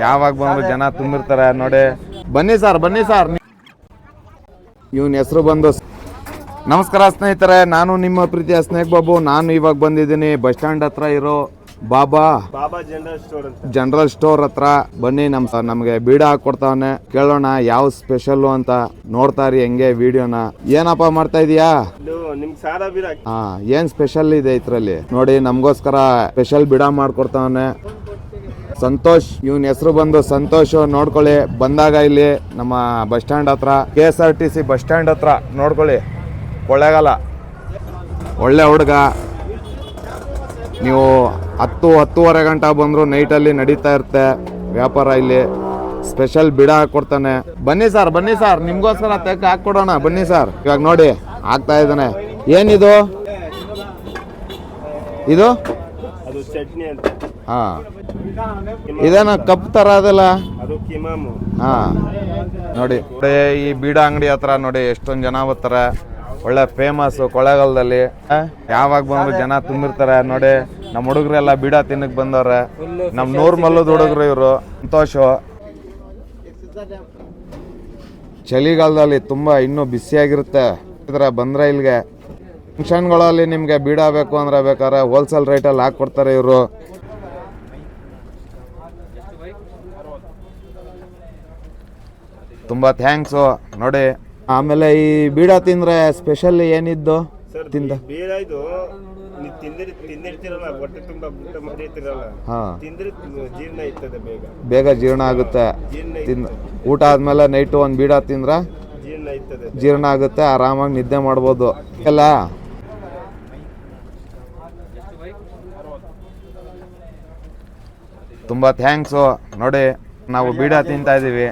ಯಾವಾಗ ಬಂದ್ರು ಜನ ತುಂಬಿರ್ತಾರೆ ನೋಡಿ. ಬನ್ನಿ ಸರ್ ಇವನ್ ಹೆಸರು ಬಂದು. ನಮಸ್ಕಾರ ಸ್ನೇಹಿತರೆ, ನಾನು ನಿಮ್ಮ ಪ್ರೀತಿಯ ಸ್ನೇಕ್ ಬಾಬು. ನಾನು ಇವಾಗ ಬಂದಿದ್ದೀನಿ ಬಸ್ ಸ್ಟ್ಯಾಂಡ್ ಹತ್ರ ಇರೋ ಬಾಬಾ ಜನರಲ್ ಸ್ಟೋರ್ ಹತ್ರ. ಬನ್ನಿ ನಮ್ಗೆ ಬೀಡ ಹಾಕೊಡ್ತಾವನೆ, ಕೇಳೋಣ ಯಾವ ಸ್ಪೆಷಲ್ ಅಂತ. ನೋಡ್ತಾ ಇರಿ ಹೆಂಗೆ ವಿಡಿಯೋನ. ಏನಪ್ಪ ಮಾಡ್ತಾ ಇದೀಯಾ? ಹಾ, ಏನ್ ಸ್ಪೆಷಲ್ ಇದೆ ಇದ್ರಲ್ಲಿ ನೋಡಿ. ನಮ್ಗೋಸ್ಕರ ಸ್ಪೆಷಲ್ ಬೀಡ ಮಾಡ್ಕೊಡ್ತಾವನೆ ಸಂತೋಷ್. ಇವನ್ ಹೆಸರು ಬಂದು ಸಂತೋಷ್. ನೋಡ್ಕೊಳ್ಳಿ ಬಂದಾಗ ಇಲ್ಲಿ ನಮ್ಮ ಬಸ್ ಸ್ಟ್ಯಾಂಡ್ ಹತ್ರ, KSRTC ಬಸ್ ಸ್ಟ್ಯಾಂಡ್ ಹತ್ರ ನೋಡ್ಕೊಳ್ಳಿ. ಕೊಳ್ಳೇಗಾಲ ಒಳ್ಳೆ ಹುಡುಗ. ನೀವು 10-10:30 ಗಂಟೆ ಬಂದ್ರು ನೈಟಲ್ಲಿ ನಡೀತಾ ಇರುತ್ತೆ ವ್ಯಾಪಾರ. ಇಲ್ಲಿ ಸ್ಪೆಷಲ್ ಬಿಡ ಹಾಕೊಡ್ತಾನೆ. ಬನ್ನಿ ಸರ್ ನಿಮ್ಗೋಸ್ಕರ ತೆಕ್ಕ ಹಾಕೊಡೋಣ. ಬನ್ನಿ ಸರ್. ಇವಾಗ ನೋಡಿ ಆಗ್ತಾ ಇದ್ದಾನೆ. ಏನಿದು? ಇದು ಚಟ್ನಿ ಅಂತ. ಹಾ, ಇದೇನ ಕಪ್ ತರ ಅದಲ್ಲ? ಹಾ ನೋಡಿ, ಈ ಬೀಡ ಅಂಗಡಿ ಹತ್ರ ನೋಡಿ ಎಷ್ಟೊಂದು ಜನ ಬರ್ತಾರೆ. ಒಳ್ಳೆ ಫೇಮಸ್ ಕೊಳ್ಳೇಗಾಲದಲ್ಲಿ. ಯಾವಾಗ ಬಂದ್ರು ಜನ ತುಂಬಿರ್ತಾರೆ ನೋಡಿ. ನಮ್ಮ ಹುಡುಗರೆಲ್ಲ ಬೀಡ ತಿನ್ನಕ್ ಬಂದವ್ರೆ. ನಮ್ 100 ಮಲ್ಲದ ಹುಡುಗರು ಇವರು. ಸಂತೋಷು. ಚಳಿಗಾಲದಲ್ಲಿ ತುಂಬಾ ಇನ್ನೂ ಬಿಸಿಯಾಗಿರುತ್ತೆ. ಬಂದ್ರೆ ಇಲ್ಲಿಗೆ ಫಂಕ್ಷನ್ಗಳಲ್ಲಿ ನಿಮ್ಗೆ ಬೀಡ ಬೇಕು ಅಂದ್ರೆ ಬೇಕಾದ್ರೆ ಹೋಲ್ಸೇಲ್ ರೇಟಲ್ಲಿ ಹಾಕೊಡ್ತಾರೆ ಇವರು. ತುಂಬಾ ಥ್ಯಾಂಕ್ಸು ನೋಡಿ. ಆಮೇಲೆ ಈ ಬೀಡ ತಿಂದ್ರೆ ಸ್ಪೆಷಲ್ ಏನಿದ್ದು ತಿಂದ? ಬೇಗ ಜೀರ್ಣ ಆಗುತ್ತೆ. ಊಟ ಆದ್ಮೇಲೆ ನೈಟ್ ಒಂದ್ ಬೀಡ ತಿಂದ್ರ ಜೀರ್ಣ ಆಗುತ್ತೆ. ಆರಾಮಾಗಿ ನಿದ್ದೆ ಮಾಡ್ಬೋದು ಎಲ್ಲ. ತುಂಬಾ ಥ್ಯಾಂಕ್ಸು ನೋಡಿ. ನಾವು ಬೀಡ ತಿಂತಾ ಇದೀವಿ.